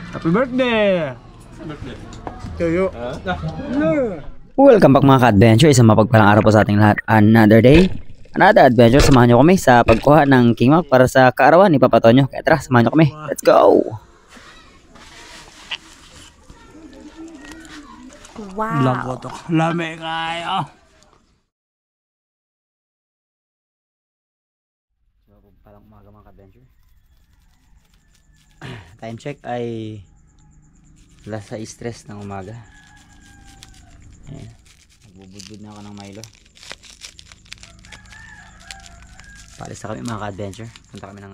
Happy birthday! Tuyo. Welcome back mga ka-adventure. Isang mapagpalang araw po sa ating lahat. Another day, another adventure. Samahan nyo kami sa pagkuha ng King Mac para sa kaarawan ni Papa Tonyo. Kaya tara, samahan nyo kami. Let's go! Wow. Lagotok. Lame kayo. Mapagpalang umaga mga ka-adventure. Time check ay alas 6:03 ng umaga. Ayan. Nagbubudbud na ako ng Milo. Paalis na kami mga ka-adventure. Punta kami ng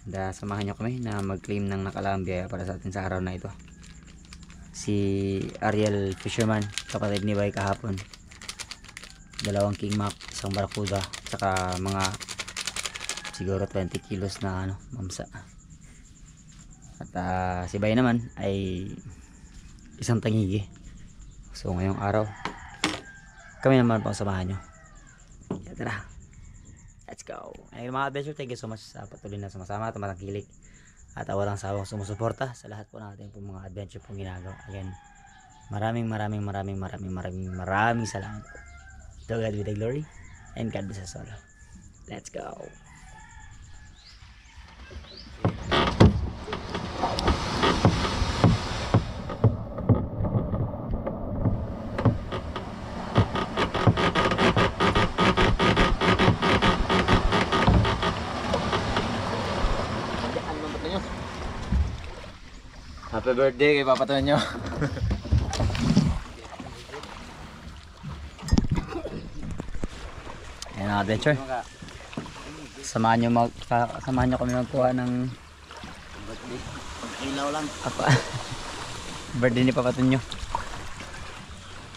Nga. Samahan nyo kami na mag-claim ng nakalaang biyaya para sa atin sa araw na ito. Si Ariel Fisherman, kapatid ni Bay kahapon. 2 King Mac, 1 Barracuda, saka mga siguro 20 kilos na mamsa. At si Bay naman ay 1 tangigi. So ngayong araw kami naman pang samahan nyo. Kaya tara, let's go. Ayun mga adventure, thank you so much sa patuloy na sumasama at matangkilik at walang sawang sumusuporta sa lahat po natin po mga adventure pong ginagawa. Again, maraming salamat. To God be the glory and God bless us all. Let's go. Happy birthday kay Papa Tonyo. Ayan ang adventure. Samahan nyo kami magkuha ng Ilaw lang. birthday ni Papa Tonyo.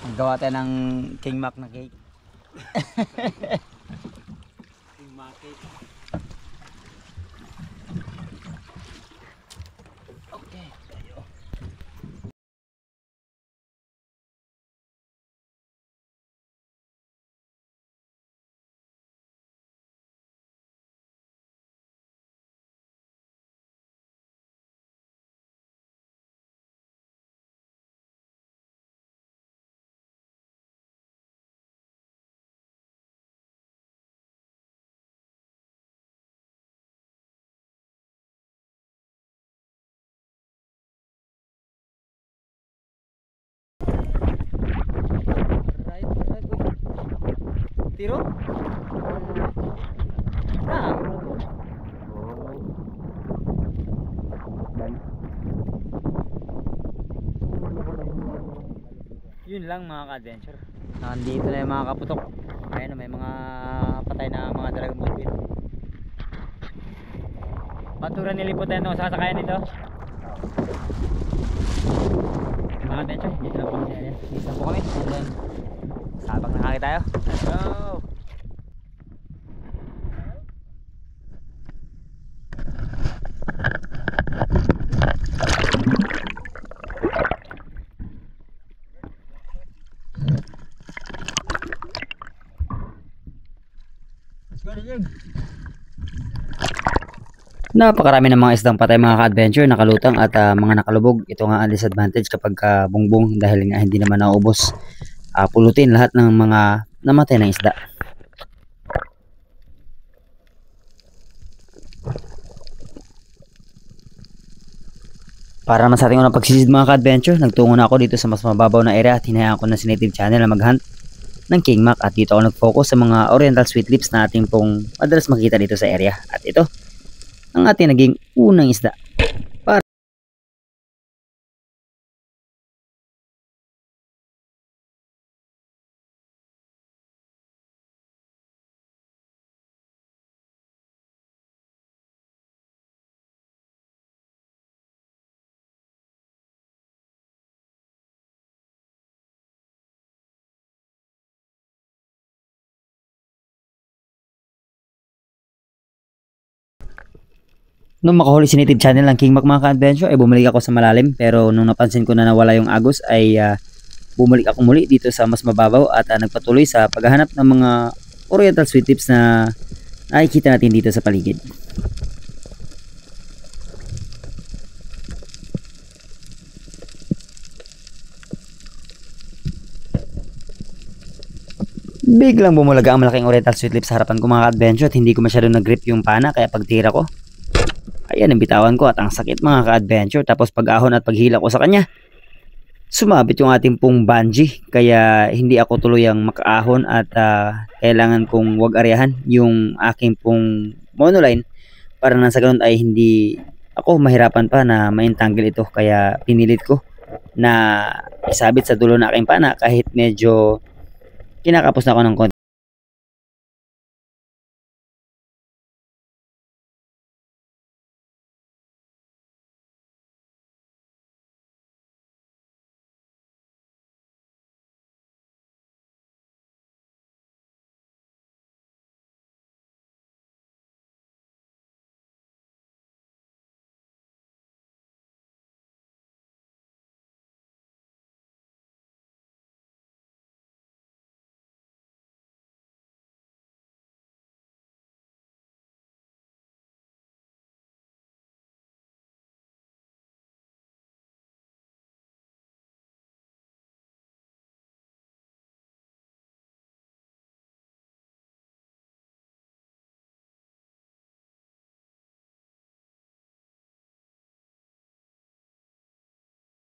Maggawa tayo ng King Mac na cake. King Mac cake. Okay, tayo. Tiro? Ah. Yun lang mga ka-adventure. Nandito na yung mga kaputok. Ayun na, may mga patay na mga dalagang bukid. Patura niliputan ito, sasakayan nito. Mga adventure, dito lang po kami. Dito lang po kami. And then, sabak na kaki tayo. Let's go! Napakarami ng mga isdang patay mga ka-adventure, nakalutang at mga nakalubog. Ito nga ang disadvantage kapag bungbong dahil nga hindi naman naubos. Pulutin lahat ng mga namatay ng isda. Para naman sa ating unang pagsisid mga ka-adventure, nagtungo na ako dito sa mas mababaw na area at hinayaan ko na si Native Channel na mag-hunt ng King Mac. At dito ako nag-focus sa mga oriental sweet lips na ating pong madalas makita dito sa area. At ito ang ating naging unang isda. Nung makahuli si Native Channel ng King Mac mga ka-adventure ay bumalik ako sa malalim, pero nung napansin ko na nawala yung agos ay bumalik ako muli dito sa mas mababaw at nagpatuloy sa paghahanap ng mga oriental sweet tips na nakikita natin dito sa paligid. Biglang bumulaga ang malaking oriental sweet lips sa harapan ko mga ka-adventure at hindi ko masyado nag-grip yung pana kaya pagtira ko, ayan ang bitawan ko at ang sakit mga ka-adventure. Tapos pag-ahon at paghila ko sa kanya, sumabit yung ating pong bungee kaya hindi ako tuluyang makaahon at kailangan kong wag areahan yung aking pong monoline para nang sa ganun ay hindi ako mahirapan pa na ma-entangle ito kaya pinilit ko na isabit sa dulo ng aking pana kahit medyo kinakapos na ako ng konti.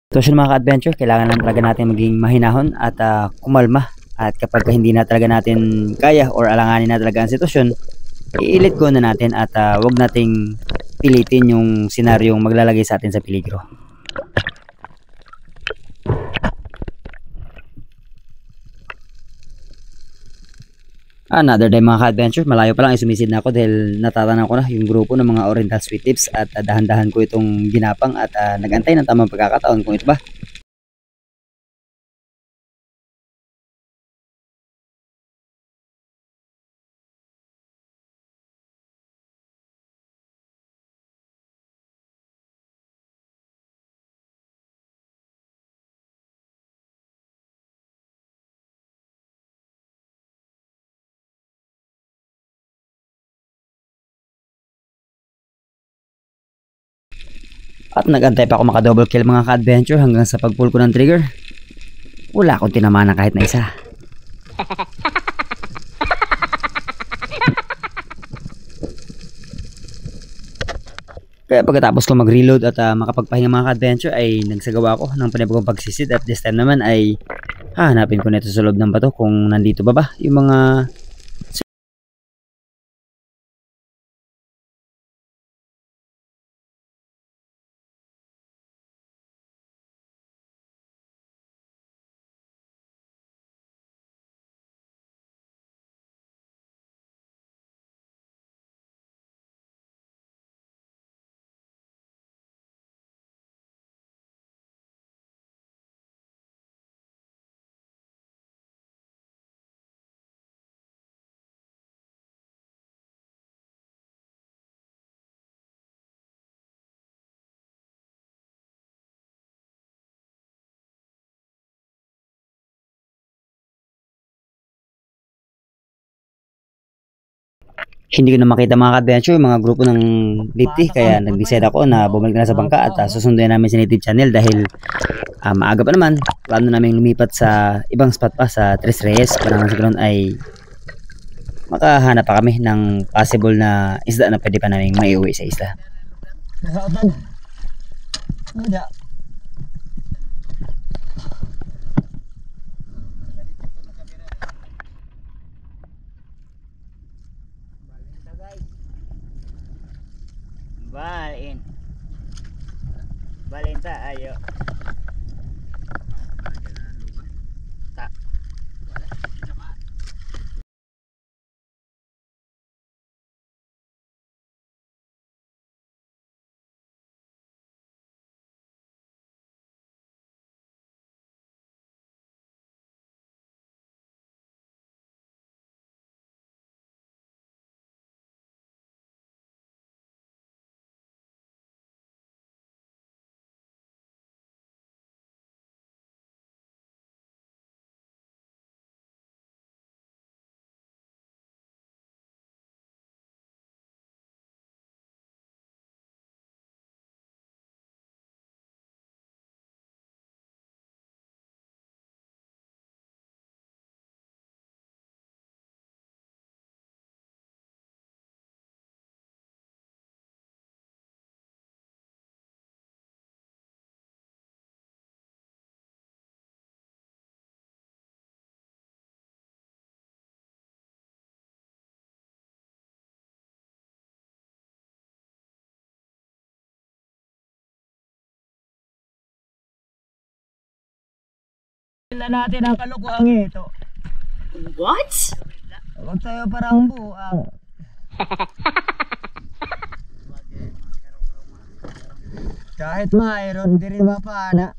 Sitwasyon mga ka-adventure, kailangan lang talaga natin maging mahinahon at kumalma. At kapag hindi na talaga natin kaya or alanganin na talaga ang sitwasyon, i-let go na natin at wag nating pilitin yung senaryong maglalagay sa atin sa peligro. Another day mga ka-adventure, malayo pa lang ay sumisid na ako dahil natatanaw ko na yung grupo ng mga oriental sweet tips at dahan-dahan ko itong ginapang at nagantay ng tamang pagkakataon kung ito ba. At nagantay pa ako maka-double kill mga ka-adventure hanggang sa pag-pull ko ng trigger. Wala akong tinamaan na kahit na isa. Kaya pagkatapos ko mag-reload at makapagpahinga mga ka-adventure ay nagsagawa ako ng panibagong pagsisid at this time naman ay hahanapin ko nito sa loob ng bato kung nandito ba yung mga hindi ko na makita mga ka-adventure yung mga grupo ng Lipty kaya nag-decide ako na bumalik na sa bangka at susunduin namin sa native channel dahil maaga pa naman. Plano namin lumipat sa ibang spot pa sa Tres Reyes para nang sa ganun ay makahanap pa kami ng possible na isda na pwede pa namin maiuwi sa isla. Balin. Balin tayo. Titigil na natin ang kalukuhang ito. What? Huwag tayo parang buang. Kahit mayroon, di rin mapana.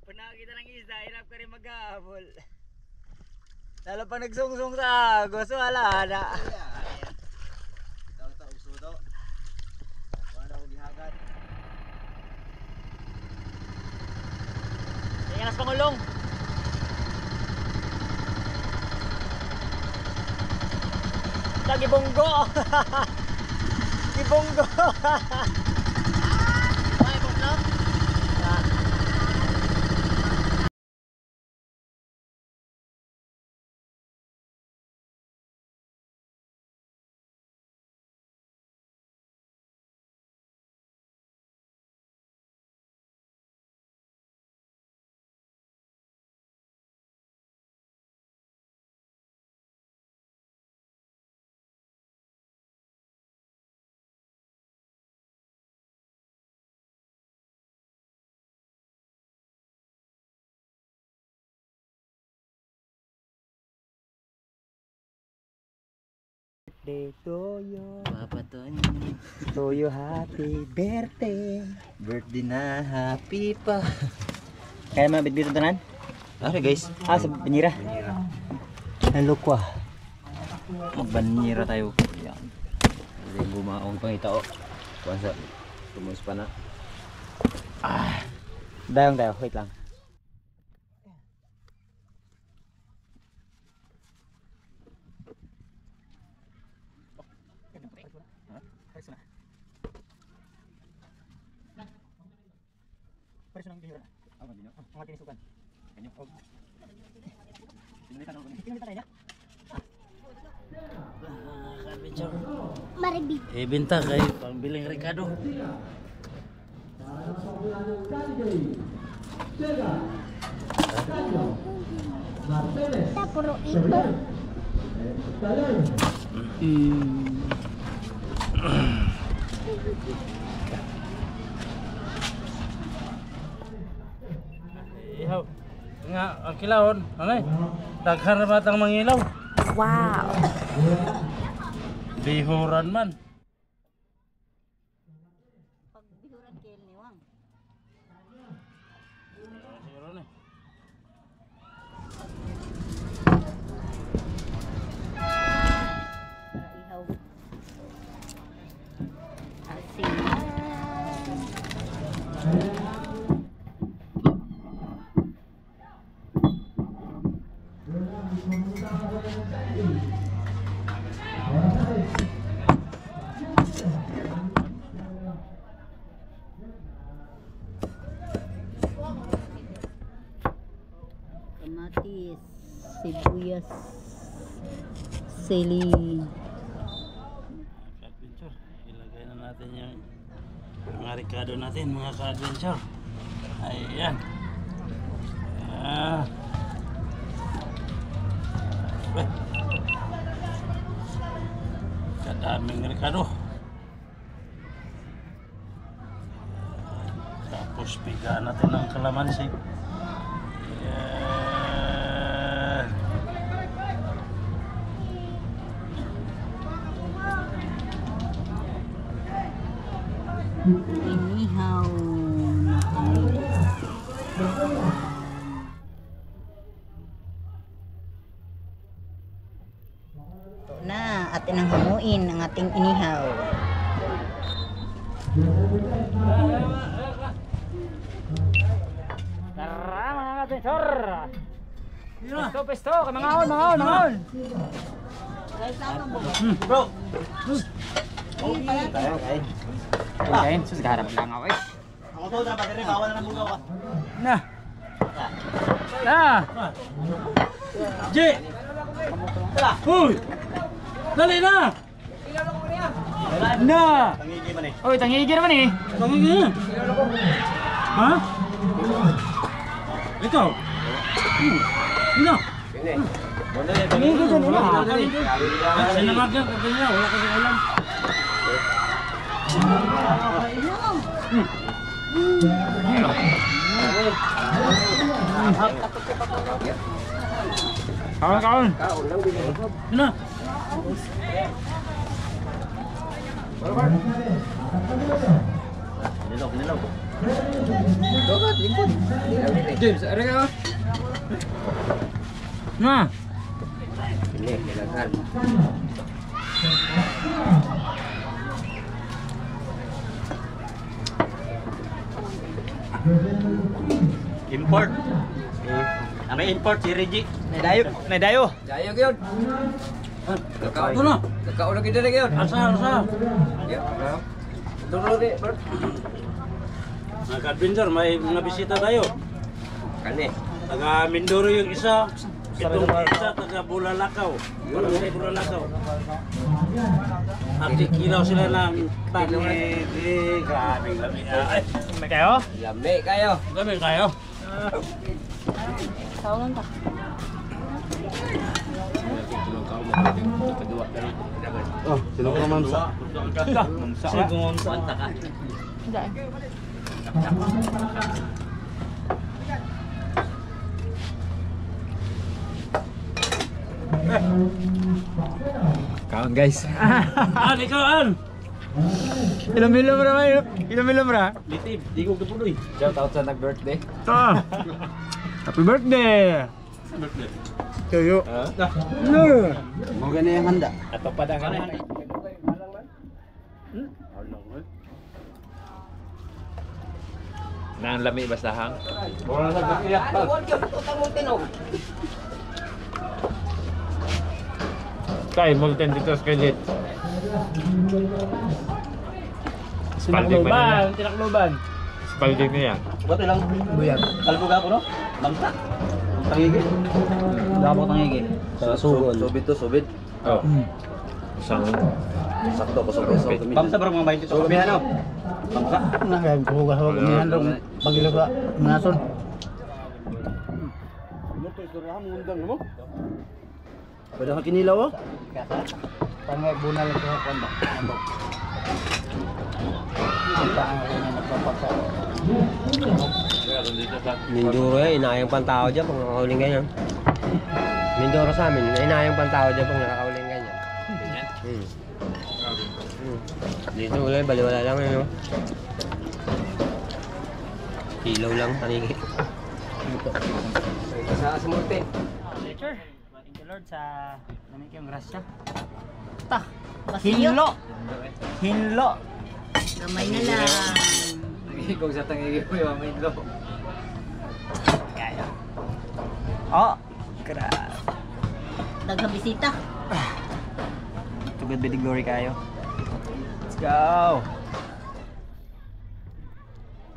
Pag nakakita ng isda, hirap ka rin maghahabol. Lalo pag nagsungsong sa agos, wala na. Yan ang pangulong. Lagi bonggo. Ibonggo. Ay, bonggo. Birthday Toyo, Papa Toyo, happy birthday. Birthday na, happy pa. Kaya mabit-bito tanan? Ari guys. Ah, sa banyera. Hello ko. Magbanyera tayo. Yan. Hindi bumaong pangita o. Kuwansa, tumus pa na. Dayong tayo, wait lang. Pwede nang bihira na. Ang mga tinisukan. Ganyan. Pinulita tayo niya? Maribig. Binta kay pambiling Ricardo. Kita puro ito. Ihaw. Nga ang kilahon, anay. Daghan na batang mangilaw. Wow. Bihuran man. Pagbihuran kayo niwang. Siguro na. Ihaw. Asin. Kamatis, sibuyas, sili. Adventure. Ilagay na natin yung mga Ricardo natin, mga ka-adventure. Ayan. Kadaming Ricardo. Tapos pigaan natin ang kalamansi. Ayan. Inihaw na kamatis. Ito na, atin ang hamuin ang ating inihaw. Tara mga adventure! Pesto, pesto! Mangaon, mangaon, mangaon! Bro! Tayo kain. Kain, sus garap lang ako eh. Ako to, dapat rin bawal na bugaw ka. Na! Na! J! Uy! Dali na! Na! Tangigi man eh. Oy, tangigi naman eh. Tangigi! Ha? Ikaw? Ino? Tangigi dyan nila. Sinamagan ka ganyan, wala ka alam. Kaon. Ano? James, ada ka? Na. Ini, kailangan. Import. May import si Reggie. Nadayo. Dayo gyud. Kakao to na. Kakao lagi dala gyud. Asa. Ya. Tulo di, Bert. Mga ka-adventure, may mga bisita tayo. Kani. Taga Mindoro yung isa. Itong isa taga Bulalakaw. Barangay Bulalakaw. Nakikilaw sila ng tangi. Grabing lami. Ay, May kayo? Lami kayo. lami kayo. Oh, sino ka mamsa? Sino gumunsa? Kaon guys. An, ikaw an! Ilom-ilom ra may. Ilom-ilom ra. Litib, di ko kapuloy. Shout out sa nag-birthday. Ta. Happy birthday. Birthday. Tuyo. Mo gani ang handa. Ato pa da nga. Nang lami basahang. Wala sa bakiyak pa. Kay multen dito sa kalit. Tinakloban, tinakloban. Spalding niya. Bato lang. Buyag. Kalbo ka ko no? Bangsa. Tangigi. Damo tangigi. Sa sugod. Subit to subit. Oh. Sang Sakto ko subit. Bangsa bro mga 20 to. Subihan no. Bangsa. Nah, kaya bukas ako gumihan dong. Pagilo ka, manason. Mo to istoryahan mo undang mo. Pada ka kinilaw oh. Pangay bunal ko ako ando. Mindoro yan, inayang pantao dyan pag nakakahuling ganyan. Mindoro sa amin, inayang pantao dyan pag nakakahuling ganyan. Dito wala, baliwala lang yun. No? Ilaw lang, tanigi. Sa sumurte. Nature. Thank you Lord sa namig yung grasya. Ta. Basiyo. Hinlo. Hinlo. Gamay na lang. Kung sa tangigi mo yung mainlo. Kaya. Oh, grabe. Nagbisita. Tugad bidig glory kayo. Let's go.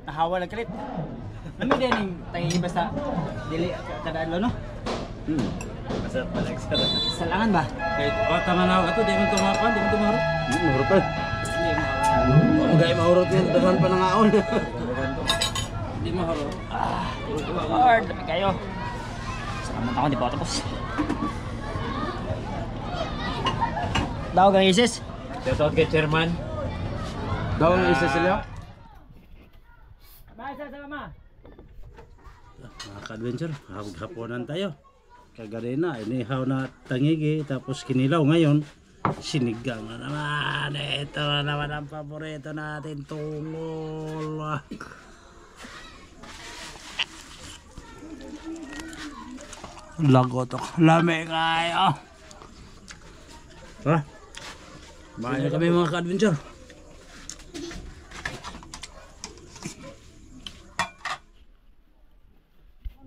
Nahawa lang kalit. Nami din yung tangi basta dili kadaan lo no? Masarap pala eksara. Salangan ba? Kahit tama na ako, di mo tumapan, di mo tumaro. Mahurot pa. Gaya mahurot yan, dahan pa nangaon. Di maharo. Lord, dami kayo. Salamat ako, di pa ako tapos. Daw gang isis. shoutout kay chairman. Daw ang isa sila. Bye sa mama. Mga ka-adventure, haponan tayo. Kagarina, inihaw na tangigi, tapos kinilaw ngayon. Sinigang na naman. Ito na naman ang paborito natin, tungol. Lagot ako. Lami kayo. Tara. Bahay na kami mga ka-adventure.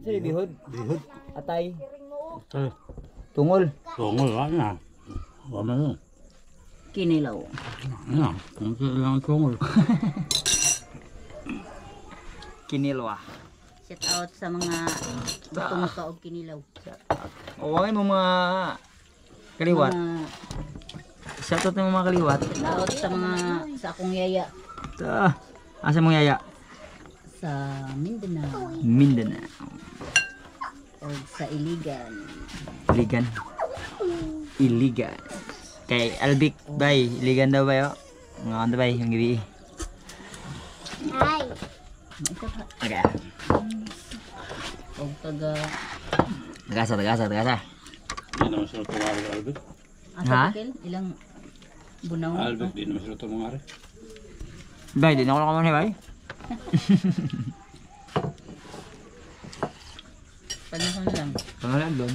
Say bihod, Bihod. atay, Ay, tungol, tungol ka na. Wala na. Kinilaw. Ano? Kung kailangan tungol. kinilwa. Shout out sa mga gustong makaog kinilaw. O wangin mo mga kaliwat. Shoutout ng mga kaliwat. Shout out sa mga sa akong yaya Ta. Asa mong yaya? sa Mindanao Mindanao. o sa Iligan. Iligan. Iligan. Kay Albic bay, Iligan daw ba yo? Nga ano bay yung gibi. Okay. O taga... Tagasa. Hindi naman sila tumari, Albert. Ha? Asa Kel? Ilang bunaw? Albert, di naman sila tumari. Bay, di na ako nakaman bay. Panahon lang. Pangalan doon.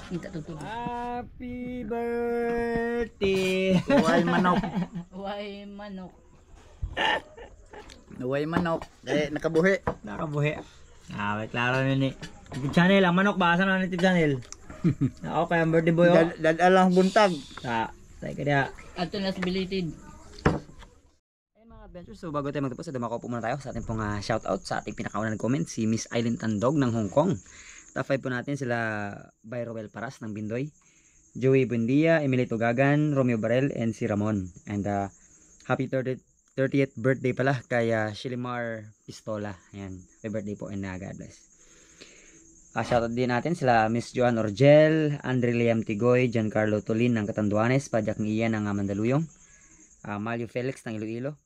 Kita tutulog. Happy birthday! Uway manok. Uway manok. Uway manok. Eh, nakabuhi. Nakabuhi. Wait, klaro na ni. YouTube channel, ang manok ba? Saan na YouTube channel? Ako kaya ang birthday boy. Dadalang buntag. Tayo ka diya. Ato nas belated. Ayun mga adventures, so bago tayo magtapos, dumako po muna tayo sa ating pong shoutout sa ating pinakaunang comment, si Miss Eileen Tandog ng Hong Kong. Top 5 po natin sila Byroel Paras ng Bindoy, Joey Buendia, Emilito Gagan, Romeo Barel, and si Ramon. And happy 30th birthday pala kay Shilimar Pistola. Ayan, happy birthday po and God bless. Shoutout din natin sila Miss Joan Orgel, Andre Liam Tigoy, Giancarlo Tolin ng Catanduanes, Padyak Ian ng Mandaluyong, Malio Felix ng Iloilo,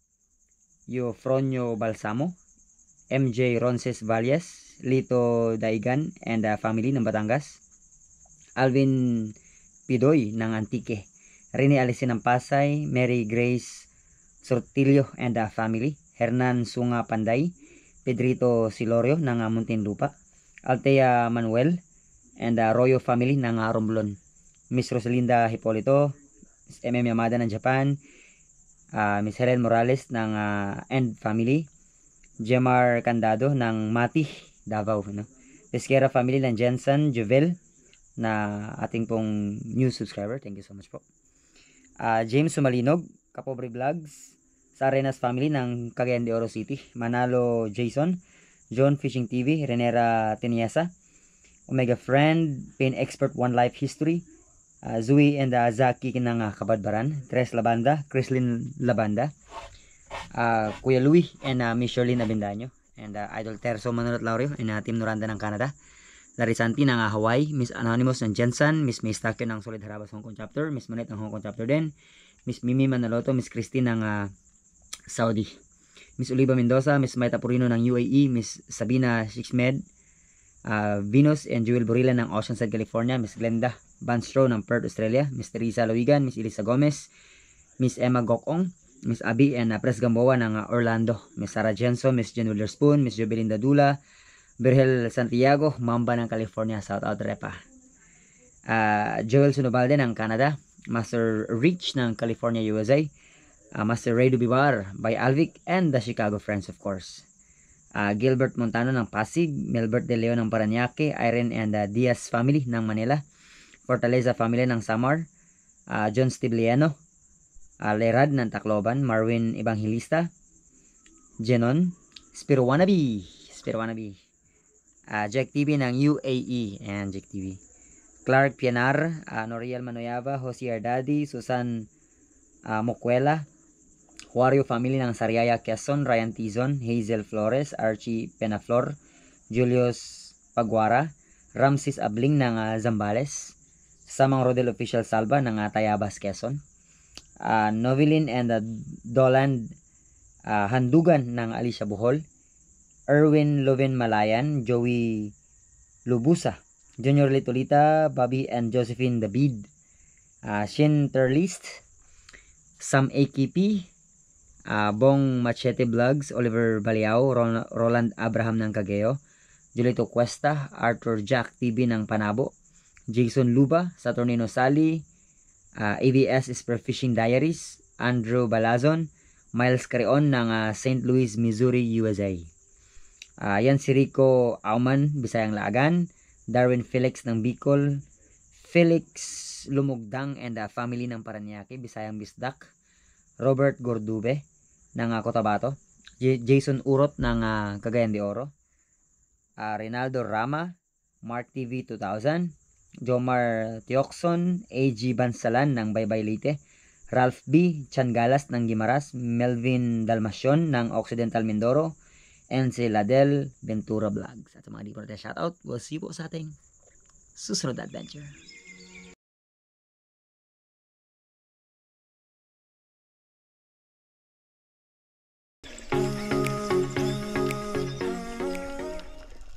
Eufronio Balsamo, MJ Ronces Valles, Lito Daigan and family ng Batangas, Alvin Pidoy ng Antique, Rene Alisin ng Pasay, Mary Grace Sortillo and family, Hernan Sunga Panday, Pedrito Silorio ng Muntinlupa, Altea Manuel and Royo family ng Romblon, Miss Rosalinda Hipolito, Miss MM Yamada ng Japan, Miss Helen Morales ng End family, Jemar Candado ng Mati, Davao, no? Pesquera family ng Jensen Juvel na ating pong new subscriber, thank you so much po. James Sumalinog, Kapobre Vlogs, sa Arenas family ng Cagayan de Oro City, Manalo Jason, John Fishing TV, Renera Teniesa, Omega Friend, Pain Expert One Life History, Zui and Zaki ng Kabadbaran, Tres Labanda, Chrislyn Labanda, Kuya Louie and Miss Charlene Abendaño, and Idol Terso Manolot Laurio and Team Noranda ng Canada, Larry Santi ng Hawaii, Miss Anonymous ng Jensen, Miss May Stakyo ng Solid Harabas Hong Kong Chapter, Miss Monet ng Hong Kong Chapter din, Miss Mimi Manoloto, Miss Christine ng Saudi, Miss Oliva Mendoza, Miss Maita Purino ng UAE, Miss Sabina Shixmed, Venus and Jewel Borilla ng Oceanside, California, Miss Glenda Banstro ng Perth, Australia, Miss Teresa Luigan, Miss Elisa Gomez, Miss Emma Gokong, Miss Abby and Pres Gamboa ng Orlando, Miss Sarah Jenso, Miss Jen Witherspoon, Miss Jobelinda Dula, Virgel Santiago, Mamba ng California, South Out Repa, Joel Sunobalde ng Canada, Master Rich ng California, USA, Master Ray Dubibar by Alvic and the Chicago Friends of course, Gilbert Montano ng Pasig, Melbert De Leon ng Paranaque, Irene and Diaz family ng Manila, Fortaleza family ng Samar, John Stibliano, Lerad ng Tacloban, Marwin Evangelista, Jenon, Spiro Wannabe, Jack TV ng UAE and Jack TV, Clark Pianar, Noriel Manoyava, Jose Ardadi, Susan Mokuela, Wario family ng Sariaya, Quezon, Ryan Tizon, Hazel Flores, Archie Penaflor, Julius Paguara, Ramsis Abling ng Zambales, Samang Rodel Official Salva ng Tayabas, Quezon, Novelin and Doland Handugan ng Alicia Bohol, Erwin Loven Malayan, Joey Lubusa, Junior Litolita, Bobby and Josephine David, Shin Terlist, Sam AKP, Bong Machete Vlogs, Oliver Baliao, Roland Abraham ng Cageo, Julito Cuesta, Arthur Jack TV ng Panabo, Jason Luba, Saturnino Sali, ABS Spearfishing Diaries, Andrew Balazon, Miles Careon ng St. Louis, Missouri, USA. Yan si Rico Auman, Bisayang Laagan, Darwin Felix ng Bicol, Felix Lumugdang and family ng Paranaque, Bisayang Bisdak, Robert Gordube ng Cotabato, Jason Urot ng Cagayan de Oro, Rinaldo Rama, Mark TV 2000, Jomar Tioxon, AG Bansalan ng Baybay Leyte, Ralph B. Changalas ng Guimaras, Melvin Dalmacion ng Occidental Mindoro, and si Ladel Ventura Vlogs. At sa mga di po natin shoutout, we'll see po sa ating susunod na adventure.